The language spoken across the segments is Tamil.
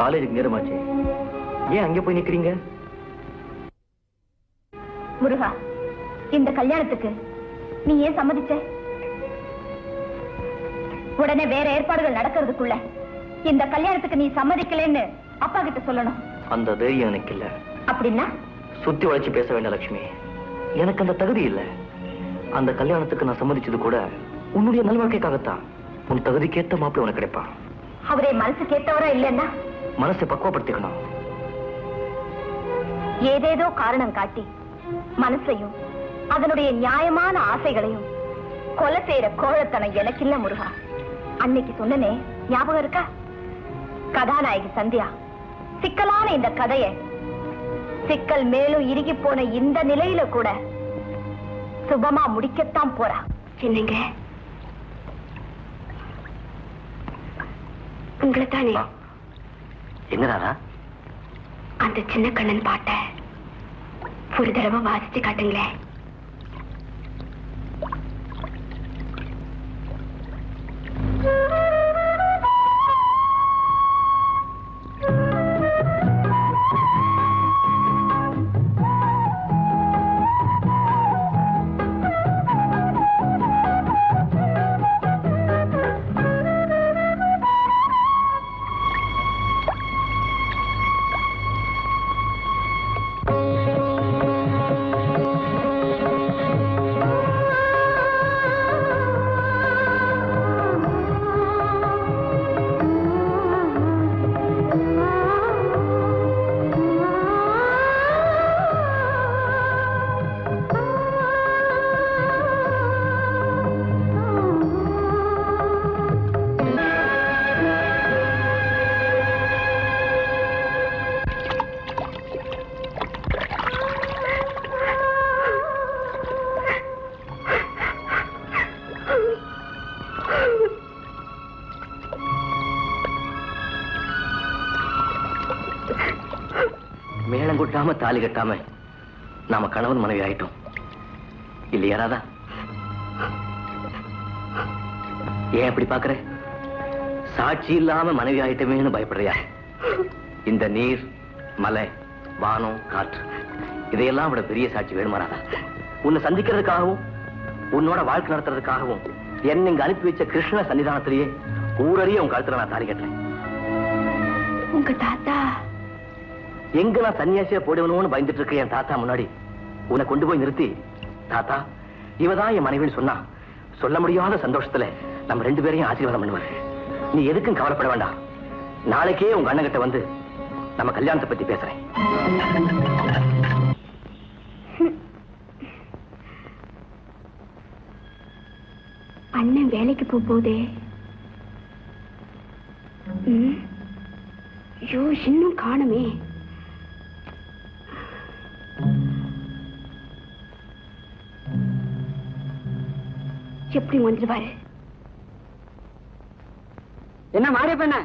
காலேஜுக்கு நேரமாச்சு. ஏன் அங்கே போய் நிக்கிறீங்க? முருகா, இந்த கல்யாணத்துக்கு நீ ஏன் சம்மதிச்ச? உடனே வேற ஏற்பாடுகள் நடக்கிறதுக்குள்ள இந்த கல்யாணத்துக்கு நீ சம்மதிக்கலன்னு அப்பா கிட்ட சொல்லணும். அந்த தைரியம் எனக்கு இல்ல. அப்படின்னா சுத்தி வளைச்சு பேச வேண்டாம் லட்சுமி. எனக்கு அந்த தகுதி இல்ல. அந்த கல்யாணத்துக்கு நான் சம்மதிச்சது கூட உன்னுடைய நல்வாழ்க்கைக்காகத்தான். உன் தகுதிக்கேத்த மாப்பிள்ளை உனக்கு கிடைப்பான். அவரே மனசு கேட்டவரா இல்லைன்னா மனசை பக்குவப்படுத்திக்கணும். ஏதேதோ காரணம் காட்டி மனசையும் அதனுடைய நியாயமான ஆசைகளையும் கொலை செய்யற கோழத்தனம் எனக்கு இல்ல முருகா. அன்னைக்கு சொன்னனே ஞாபகம் இருக்கா? கதாநாயகி சந்தியா சிக்கலான இந்த கதையை சிக்கல் மேலும் இறுகி போன இந்த நிலையில கூட சுபமா முடிக்கத்தான் போறா. என்னங்க உங்களைத்தானே? எங்கடா அந்த சின்ன கண்ணன் பாட்ட ஒரு தடவை வாசிச்சு காட்டுங்களேன். மேளங்குட்டாம தாலி கட்டாம நாம கணவன் மனைவி ஆயிட்டோம் இல்லையா ராதா? ஏன் அப்படி பாக்குற? சாட்சி இல்லாம மனைவி ஆயிட்டமேன்னு பயப்படுறியா? இந்த நீர், மலை, வானம், காற்று இதையெல்லாம் விட பெரிய சாட்சி வேணுமா ராதா? உன்னை சந்திக்கிறதுக்காகவும் உன்னோட வாழ்க்கை நடத்துறதுக்காகவும் என்ன இங்க அனுப்பி வச்ச கிருஷ்ண சன்னிதானத்திலேயே ஊரறிய உன் கழுத்துல நான் தாலி கட்டுறேன். உங்க தாத்தா எங்க நான் சன்னியாசியா போடுவணும்னு பயந்துட்டு இருக்க என் தாத்தா முன்னாடி உன்னை கொண்டு போய் நிறுத்தி, தாத்தா இவதான் என் மனைவின்னு சொன்னா சொல்ல முடியாத சந்தோஷத்துல நம்ம 2 பேரையும் ஆசீர்வாதம் பண்ணுவாரு. நீ எதுக்கும் கவலைப்பட வேண்டாம். நாளைக்கே உங்க அண்ணன் கிட்ட வந்து நம்ம கல்யாணத்தை பத்தி பேசுறேன். அண்ணன் வேலைக்கு போகுதே. ஐயோ, இன்னும் காணுமே. எப்படி வந்துருவாரு? என்ன மாரியப்பண்ண,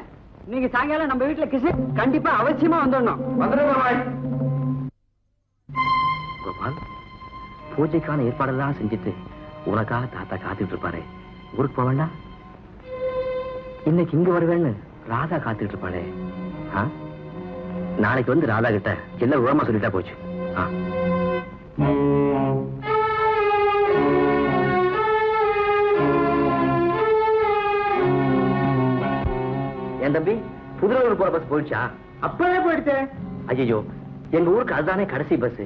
இன்னைக்கு சாயங்காலம் நம்ம வீட்டுல கிருஷ்ணன் கண்டிப்பா அவசியமா வந்துடணும். கோபால், பூஜைக்கான ஏற்பாடெல்லாம் செஞ்சுட்டு உனக்காக தாத்தா காத்துட்டு இருப்பாரு. ஊருக்கு போக வேண்டாம்? இன்னைக்கு இங்க வருவேன்னு ராதா காத்துட்டு இருப்பாளே. நாளைக்கு வந்து ராதா கிட்ட எல்லாம் உரமா சொல்லிட்டா போச்சு. என் தம்பி, புதுலூர் போற பஸ் போயிடுச்சா? அப்பவே போயிடுச்சு. ஐயோ, எங்க ஊருக்கு அதுதானே கடைசி பஸ்.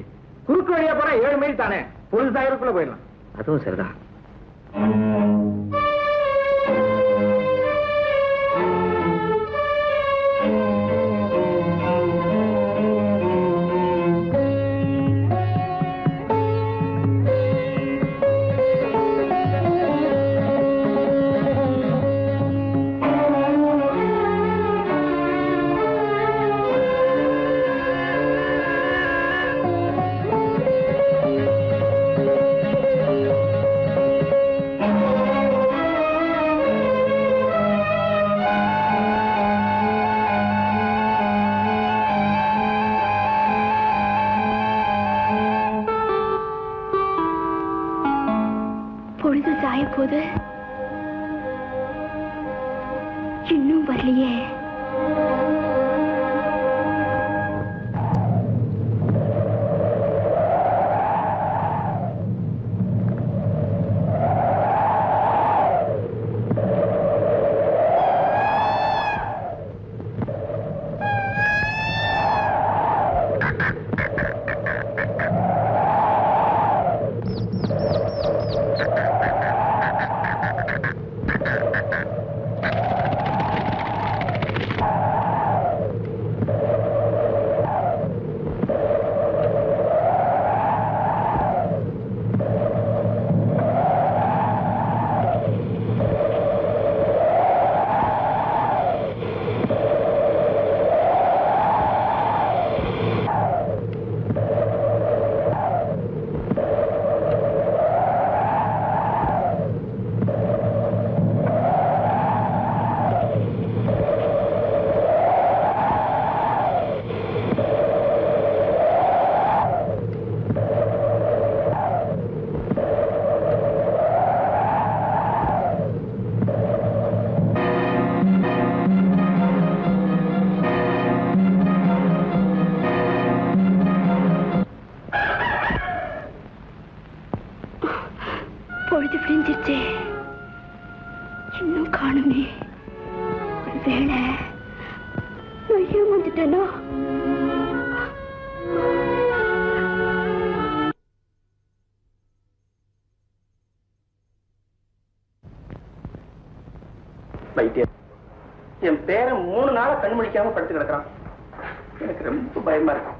குறுக்கு வழியா போனா 7 மைல் தானே, பொழுதாயிரக்குள்ள போயிடலாம். அதுவும் சரிதான். போது இன்னும் வரலையே. பொழுது விடிஞ்சிருச்சே, இன்னும் காணுமே. ஒருவேளை நான் ஏமாந்துட்டேனோ? என் பேரன் 3 நாளா கண் முழிக்காம படுத்து கிடக்குறான். எனக்கு ரொம்ப பயமா இருக்கு.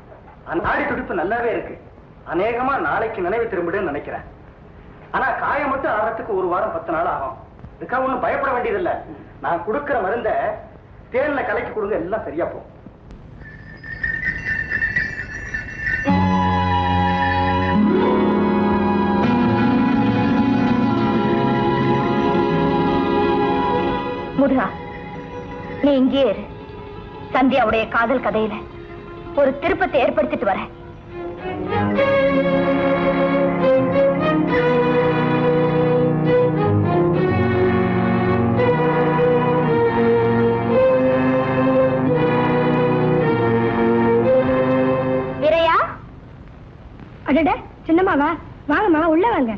நாடி துடிப்பு நல்லாவே இருக்கு. அநேகமா நாளைக்கு நினைவு திரும்பிடுன்னு நினைக்கிறேன். ஆனா காயம் மட்டும் ஆறதுக்கு 1 வாரம் 10 நாள் ஆகும். இதுக்காக ஒண்ணும் பயப்பட வேண்டியதில்லை. நான் கொடுக்கிற மருந்த தேன்ல கலக்கி கொடுங்க, எல்லாம் சரியா போகும். முருகா, நீ இங்கே இரு. சந்தியாவுடைய காதல் கதையில ஒரு திருப்பத்தை ஏற்படுத்திட்டு வர. வீரையா, அடட சின்னம்மாவா, வாங்கம்மா உள்ள வாங்க.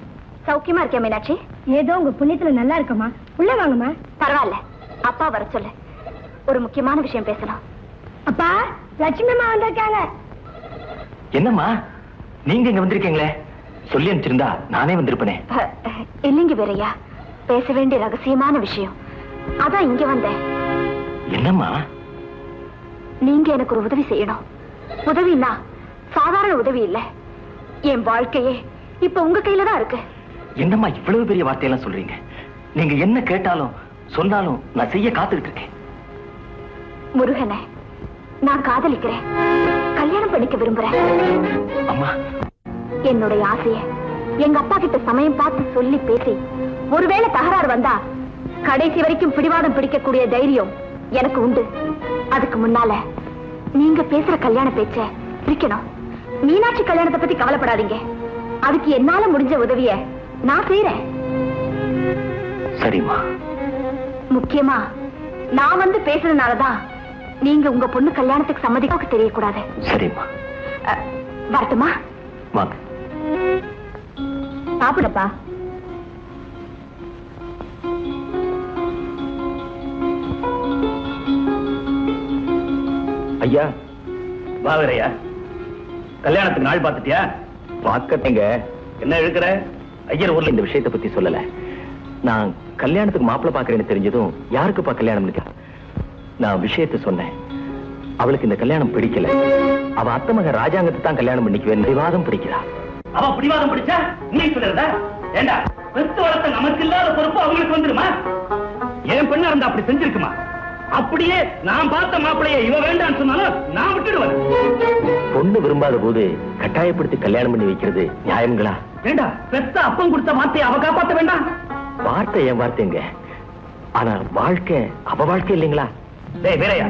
சௌக்கியமா இருக்கேன் மீனாட்சி? ஏதோ உங்க புண்ணியத்துல நல்லா இருக்கம்மா, உள்ள வாங்கம்மா. பரவாயில்ல, அப்பா வர சொல்லு. ஒரு முக்கியமான விஷயம் பேசலாம். அப்பா, லட்சுமி அம்மா வந்திருக்காங்க. என்னம்மா நீங்க இங்க வந்திருக்கீங்களே? சொல்லி அனுப்பிச்சிருந்தா நானே வந்திருப்பேனே. இல்லைங்க வீரையா, பேச வேண்டிய ரகசியமான விஷயம். அதான் இங்க வந்தேன். என்னம்மா? நீங்க எனக்கு ஒரு உதவி செய்யணும். உதவினா சாதாரண உதவி இல்ல. என் வாழ்க்கையே இப்ப உங்க கையில தான் இருக்கு. என்னம்மா இவ்வளவு பெரிய வார்த்தையெல்லாம் சொல்றீங்க? நீங்க என்ன கேட்டாலும் சொன்னாலும் நான் செய்ய காத்துக்கிட்டு இருக்கேன். முருகனை நான் காதலிக்கிறேன், கல்யாணம் பண்ணிக்க விரும்புறேன். அம்மா, என்னுடைய ஆசைய எங்க அப்பா கிட்ட சமயம் பார்த்து சொல்லி பேசி ஒருவேளை தகராறு வந்தா கடைசி வரைக்கும் பிடிவாதம் பிடிக்கக்கூடிய தைரியம் எனக்கு உண்டு. அதுக்கு முன்னால நீங்க பேசுற கல்யாண பேச்ச பிரிக்கணும். மீனாட்சி கல்யாணத்தை பத்தி கவலைப்படாதீங்க. அதுக்கு என்னால முடிஞ்ச உதவிய நான் செய்யறேன். சரிம்மா. முக்கியமா நான் வந்து பேசுறதுனாலதான் நீங்க உங்க பொண்ணு கல்யாணத்துக்கு சம்மதிக்க தெரியக்கூடாது. சரிம்மா. வரட்டுமா? வாங்க. சாப்பிடப்பா. ஐயா, வாவரையா, கல்யாணத்துக்கு நாள் பார்த்துட்டியா? பார்க்கத்தீங்க. என்ன இருக்கிற? ஐயர் ஊர்ல இந்த விஷயத்தை பத்தி சொல்லல. நான் கல்யாணத்துக்கு மாப்பிள்ளை பாக்குறேன்னு தெரிஞ்சதும் யாருக்குப்பா கல்யாணம் இருக்கா? நான் விஷயத்தை சொன்னேன். அவளுக்கு இந்த கல்யாணம் பிடிக்கல. அவ அத்தை மகன் ராஜாங்கத்தை தான் கல்யாணம் பண்ணிக்குவேன் பிடிவாதம் பிடிக்கிறா. அவ பிடிவாதம் பிடிச்சா நீ சொல்லுறதா? ஏண்டா, பெத்து வளர்த்த நமக்கு இல்லாத பொறுப்பு அவங்களுக்கு வந்துருமா? என் பெண்ணா இருந்தா அப்படி செஞ்சிருக்குமா? அப்படியே நான் பார்த்த மாப்பிளைய இவ வேண்டான்னு சொன்னாலும் நான் விட்டுடுவேன். பொண்ணு விரும்பாத போது கட்டாயப்படுத்தி கல்யாணம் பண்ணி வைக்கிறது நியாயங்களா? ஏண்டா, பெத்த அப்பம் கொடுத்த வார்த்தையை அவ காப்பாத்த வேண்டாம்? வார்த்தை என் வார்த்தைங்க, ஆனா வாழ்க்கை அவ வாழ்க்கை இல்லைங்களா? டேய் வீரையா,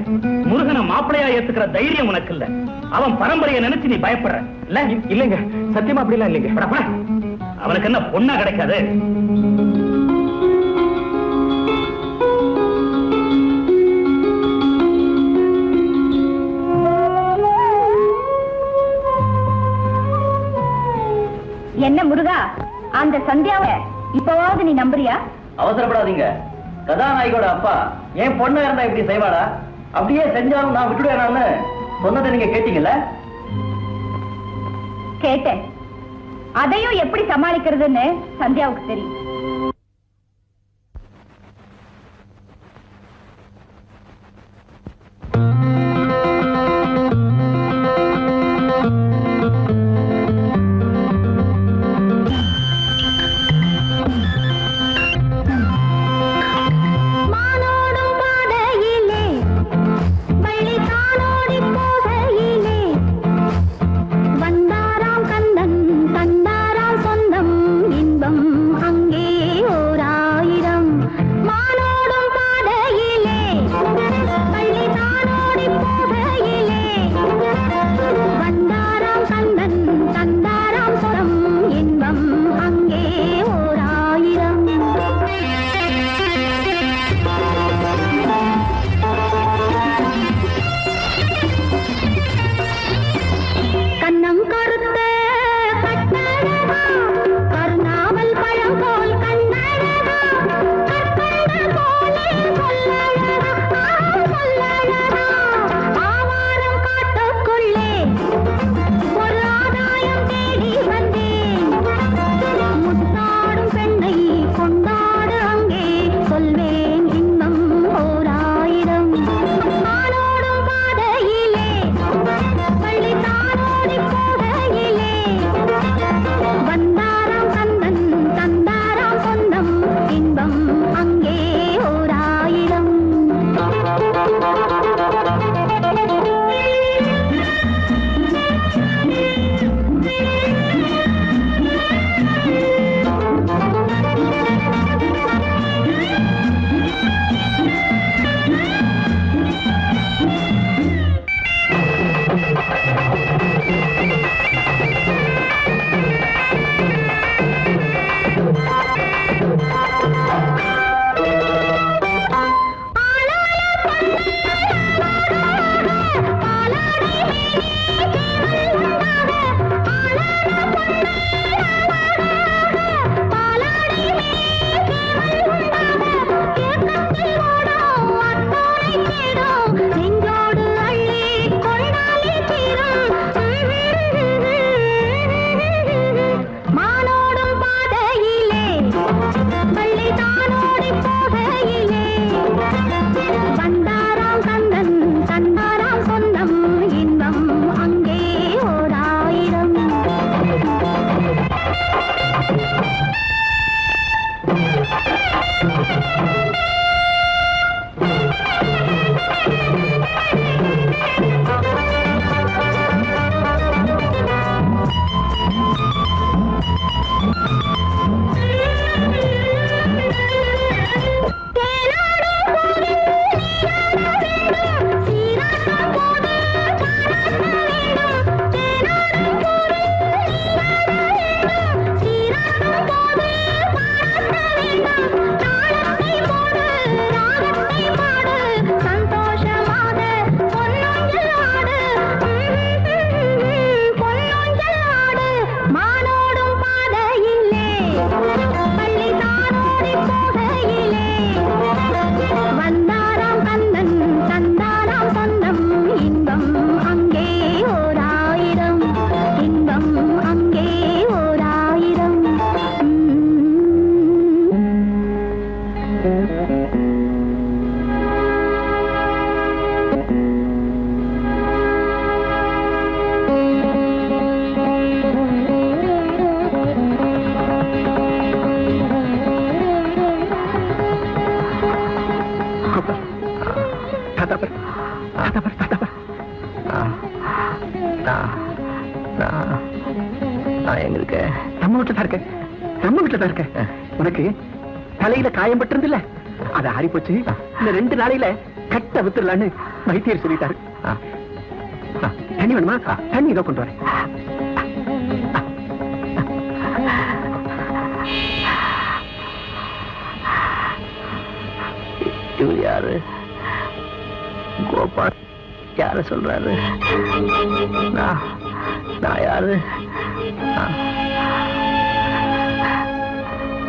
முருகனை மாப்பிளையா ஏத்துக்கிற தைரியம் உனக்கு இல்ல. அவன் பரம்பரையை நினைச்சு நீ பயப்படுற இல்ல? இல்லைங்க, சத்தியமா அப்படிலாம் இல்லைங்க. அவனுக்கு என்ன பொண்ணா கிடைக்காது? என்ன முருகா, அந்த சந்தியாவை இப்பவாவது நீ நம்புறியா? அவசரப்படாதீங்க. கதாநாயகோட அப்பா என் பொண்ணா இருந்தா இப்படி செய்வாடா? அப்படியே செஞ்சாலும் நான் விட்டுடுவேனான்னு சொன்னதை நீங்க கேட்டீங்கல்ல? கேட்டேன். அதையும் எப்படி சமாளிக்கிறதுன்னு சந்தியாவுக்கு தெரியும். அங்கே வீட்டுல தான் இருக்க. உனக்கு தலையில காயம் பட்டிருந்துல்ல, அதை ஆறி போச்சு. இந்த 2 நாளையில கட்ட வித்துடலான்னு வைத்தியர் சொல்லிட்டாரு. தண்ணி வேணுமா? தண்ணி இதோ கொண்டு வரேன். இவர் யாரு? கோபால் யார சொல்றாரு? நான் யாரு?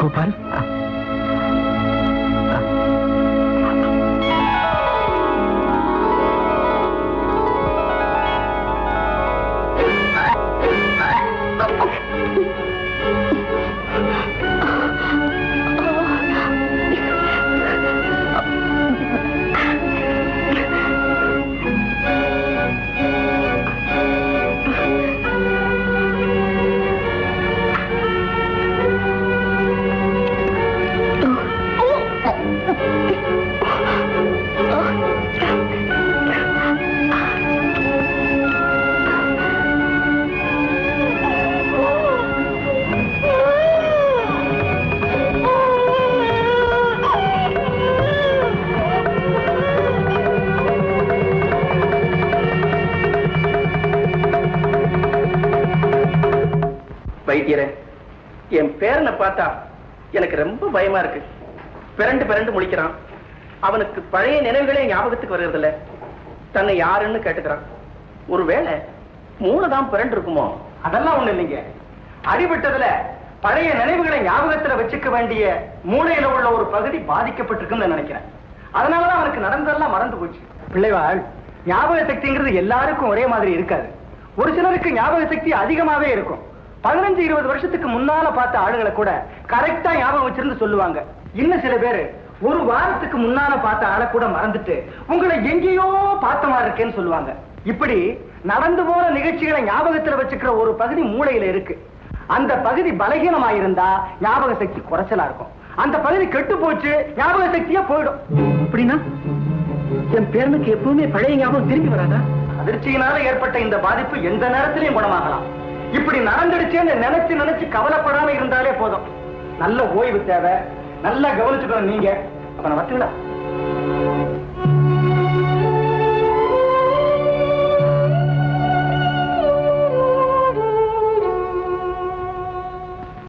கோபால், வைத்தியரே, என் பேரனை பார்த்தா எனக்கு ரொம்ப பயமா இருக்கு. பிறண்டு முழிக்கிறான். அவனுக்கு பழைய நினைவுகளே ஞாபகத்துக்கு வருகிறதில்ல. தன்னை யாருன்னு கேட்டுக்கிறான். ஒருவேளை மூளைதான் பிறண்டு இருக்குமோ? அதெல்லாம் ஒண்ணு இல்லைங்க. அடிபட்டதுல பழைய நினைவுகளை ஞாபகத்துல வச்சுக்க வேண்டிய மூளையில உள்ள ஒரு பகுதி பாதிக்கப்பட்டிருக்குன்னு நினைக்கிறேன். அதனாலதான் அவனுக்கு நடந்ததெல்லாம் மறந்து போச்சு. பிள்ளைவாள், ஞாபக சக்திங்கிறது எல்லாருக்கும் ஒரே மாதிரி இருக்காது. ஒரு சிலருக்கு ஞாபக சக்தி அதிகமாவே இருக்கும். 15-20 வருஷத்துக்கு முன்னால பார்த்த ஆளுகளை கூட கரெக்டா ஞாபகம் வச்சிருந்து சொல்லுவாங்க. இன்னும் சில பேரு ஒரு வாரத்துக்கு முன்னால பார்த்த ஆளை கூட மறந்துட்டு உங்களை எங்கேயோ பார்த்த மாதிரி இருக்கேன்னு சொல்லுவாங்க. இப்படி நடந்து போற நிகழ்ச்சிகளை ஞாபகத்துல வச்சுக்கிற ஒரு பகுதி மூளையில இருக்கு. அந்த பகுதி பலகீனமாயிருந்தா ஞாபக சக்தி குறைச்சலா இருக்கும். அந்த பகுதி கெட்டு போச்சு, ஞாபக சக்தியா போயிடும். அப்படின்னா என் பேரனுக்கு எப்பவுமே பழைய ஞாபகம் திரும்பி வராதா? அதிர்ச்சியினால ஏற்பட்ட இந்த பாதிப்பு எந்த நேரத்திலையும் குணமாகலாம். இப்படி நடந்துடுச்சேன்னு நினைச்சு கவலைப்படாம இருந்தாலே போதும். நல்ல ஓய்வு தேவை. நல்லா கவனிச்சுக்கணும் நீங்க. அப்ப நான் வரட்டுங்களா?